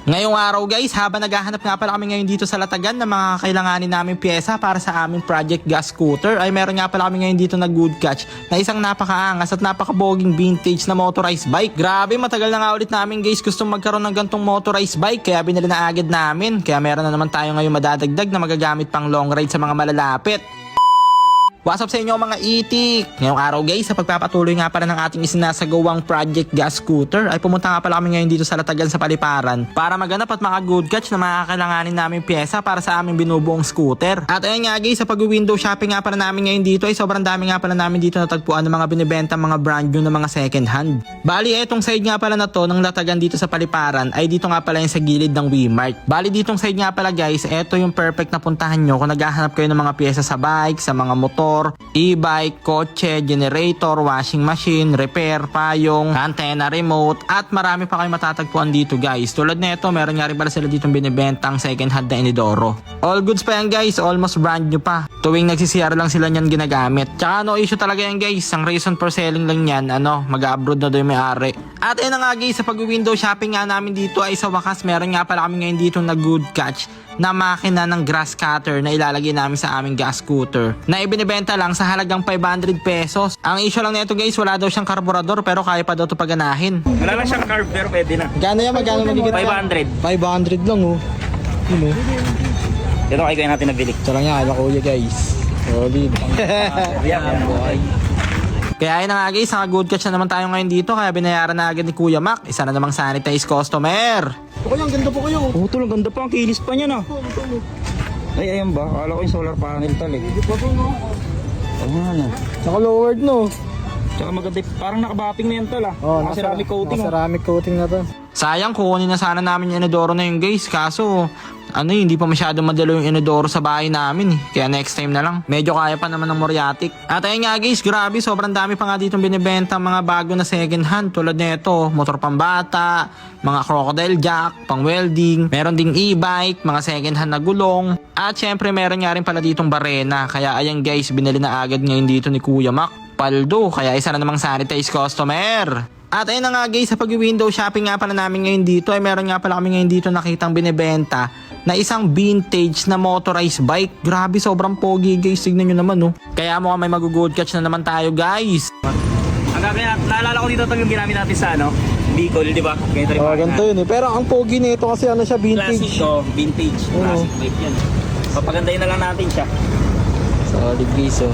Ngayong araw guys, habang naghahanap nga pala kami ngayon dito sa Latagan ng mga kailanganin naming pyesa para sa aming Project Gas Scooter, ay meron nga pala kami ngayon dito na good catch na isang napakaangas at napakaboging vintage na motorized bike. Grabe, matagal na nga ulit namin guys gustong magkaroon ng gantong motorized bike, kaya binili na agad namin. Kaya meron na naman tayo ngayon madadagdag na magagamit pang long ride sa mga malalapit. What's up sa inyo mga itik? Ngayong araw guys, sa pagpapatuloy nga pala ng ating isinasagawang Project Gas Scooter, ay pumunta nga pala kami ngayon dito sa Latagan sa Paliparan para maganap at maka-good catch na makakailanganin namin pyesa para sa aming binubuong scooter. At ayun nga guys, sa pag-window shopping nga pala namin ngayon dito ay sobrang dami nga pala namin dito natagpuan ng mga binibenta mga brand new na mga second hand. Bali, etong side nga pala na to ng Latagan dito sa Paliparan ay dito nga pala yung sa gilid ng Wmart. Bali, ditong side nga pala guys, eto yung perfect na puntahan nyo kung naghahanap kayo ng mga pyesa sa bike, sa mga motor, e-bike, kotse, generator, washing machine, repair, payong, antenna, remote, at marami pa kayo matatagpuan dito guys. Tulad nito, meron nga rin pala sila ditong binibentang second hand na Inodoro. All goods pa yan guys, almost brand new pa. Tuwing nagsisiyar lang sila niyan ginagamit. Tsaka no issue talaga yan guys, ang reason for selling lang yan, mag-abroad na doon yung may-ari. At ayun na nga guys, sa pag-window shopping nga namin dito ay sa wakas meron nga pala kami ngayon dito na good catch na makina ng grass cutter na ilalagay namin sa aming gas scooter na ibinibenta lang sa halagang 500 pesos. Ang issue lang nito guys, wala daw siyang karburador pero kaya pa daw ito paganahin. Wala lang siyang carb pero pwede na. Gano yan? Magkano magigit? 500. 500 lang oh. Yun oh. Ito kaya natin nabili. Ito lang yan, kuya guys. Solid. Kaya ayun na nga guys, naka-good catch na naman tayo ngayon dito kaya binayaran na agad ni Kuya Mac. Isa na namang sanitized customer. Ito kaya, ang ganda po kayo. Oh, ito lang ganda pa, ang kinis pa niya na. Ay, ayun ba? Akala ko yung solar panel talik. Oo nga na. Saka lowered no. Tsaka maganda, parang nakabating na yan tal ah. Naka-ceramic coating. Ceramic coating na to. Sayang, kukunin na sana namin yung Inodoro na yung guys. Kaso, hindi pa masyado madalo yung Inodoro sa bahay namin eh. Kaya next time na lang. Medyo kaya pa naman ng Moriatic. At ayun nga guys, grabe, sobrang dami pa nga ditong binibenta mga bago na second hand. Tulad nito, motor pambata, mga crocodile jack, pang welding, meron ding e-bike, mga second hand na gulong. At syempre meron nga rin pala ditong barena. Kaya ayan guys, binili na agad ngayon dito ni Kuya Mac. Paldo, kaya isa na namang sanitized customer. At ayun na nga guys, sa pag-window shopping nga pala namin ngayon dito ay meron nga pala kami ngayon dito nakitang binibenta na isang vintage na motorized bike. Grabe, sobrang pogi guys, tignan nyo naman oh. Kaya mukhang may mag-good catch na naman tayo guys. Kaya naalala ko dito ito yung ginamit natin sa Bicol, di ba? Ganito yun eh. Pero ang pogi nito kasi siya vintage. Classic to, vintage. Classic bike yan. Papagandahin na lang natin siya. Solid guys oh.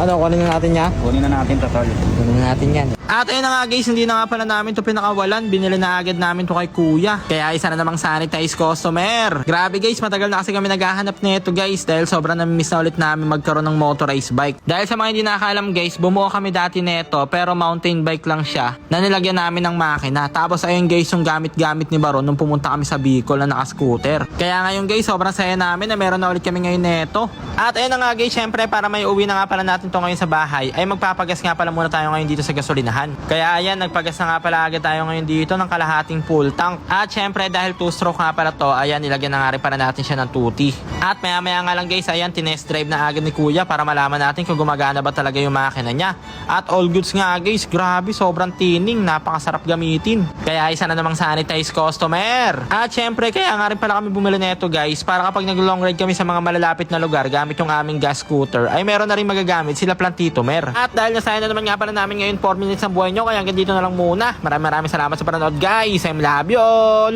Kunin na natin niya? Kunin na natin totoo. Kunin na natin yan. At ayun na nga guys, hindi na nga pala namin to pinakawalan. Binili na agad namin to kay Kuya. Kaya isa na namang sanitized customer. Grabe guys, matagal na kasi kami naghahanap nito guys. Dahil sobrang nami-miss na ulit namin magkaroon ng motorized bike. Dahil sa mga hindi nakakaalam guys, bumuo kami dati nito pero mountain bike lang siya na nilagyan namin ng makina. Tapos ayun guys, yung gamit-gamit ni Baron nung pumunta kami sa Bicol na naka-scooter. Kaya ngayon guys, sobrang saya namin na meron na ulit kami ngayon nito. At ayun na nga guys, syempre para may uwi na nga pala natin to ngayon sa bahay, ay magpapagas nga pala muna tayo ngayon dito sa gasolinahan. Kaya ayan, nagpagas na nga pala agad tayo ngayon dito ng kalahating full tank. At syempre dahil 2-stroke nga pala to, ayan, nilagyan na nga rin pala natin siya ng 2T. At maya maya nga lang guys, ayan, tinest drive na agad ni Kuya para malaman natin kung gumagana ba talaga yung makina niya. At all goods nga guys, grabe, sobrang tining, napakasarap gamitin. Kaya isa na namang sanitized customer. At syempre kaya nga rin pala kami bumili nito guys, para kapag nag-long ride kami sa mga malalapit na lugar gamit yung aming gas scooter, ay meron na rin magagamit sila Plantito Mer. At dahil nasayang na naman nga pala namin ngayon 4 minutes ng buhay nyo, kaya hanggang dito na lang muna. Maraming salamat sa panonood guys. I love you all.